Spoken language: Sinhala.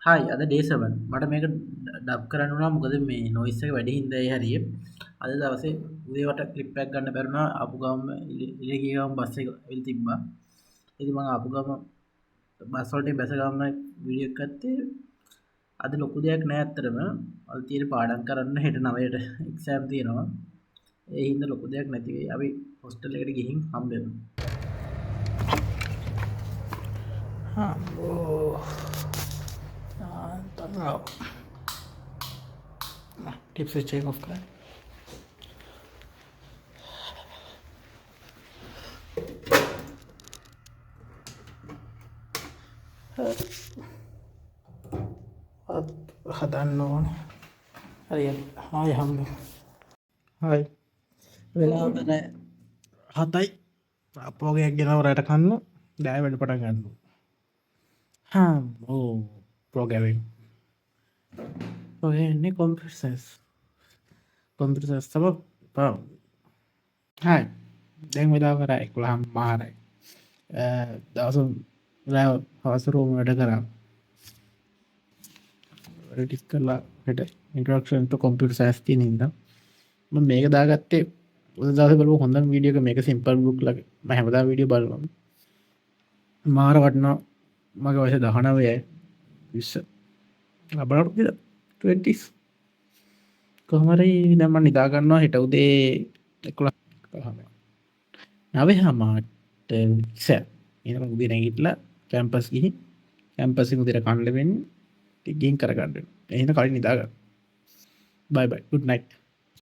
හායි අද ඩේ7 මට මේක ඩබ් කරන්න වුණා මොකද මේ නොයිස් එක වැඩි හින්දා ඒ හරිය අද දවසේ උදේවට ක්ලිප් එකක් ගන්න බැරුණා ආපු ගමන් ඉලේ ගිය ගමන් බස් එක එල් තිබ්බා ඉතින් මම ආපු ගමන් බස් වලට බැස ගමන් වීඩියෝ එකක් ගත්තේ අද ලොකු දෙයක් නෑ ඇත්තටම අද තියෙන පාඩම් කරන්න හෙට 9ට එක්සෑම් තියෙනවා ඒ හින්දා ලොකු දෙයක් නැති වෙයි අපි හොස්ටල් එකට ගිහින් හම්බෙමු टिप्स चेक ऑफ करें හදන්න ඕනේ හරියට හායි හම්බ හායි වෙලාව දැන් 7යි අපෝගයක් ගෙනව රට කන්න දැන් වැඩ පටන් ගන්නවා ඕ programming ini computer science sama hai දැන් වෙලාව කරා 11ම් මාරයි දවස් වෙලාව හවස රෝම වැඩ කරා ටික කරලා හෙට ඉන්ට්‍රොඩක්ෂන් ටු කම්පියුටර් සයන්ස් කියන හින්දා මම මේක දාගත්තේ උදේ දවසේ බලපු හොඳම වීඩියෝ එක මේක සිම්පල් බුක් ලගේ මම හැමදාම වීඩියෝ බලනවා මාර වටනවා මගේ වයස 19යි 20 ලබනට 20s කොහමරි දැන් මම නිදා ගන්නවා හෙට උදේ 9:00ට ඉක්සෑ ඊළඟ උදේ නැගිටලා කැම්පස් ගිහින් කැම්පස් එකේ උදේට කන්න වෙන්නේ ටික ගිහින් කරගන්න වෙනවා එහෙනම් කලින් නිදා ගන්න බයි බයි good night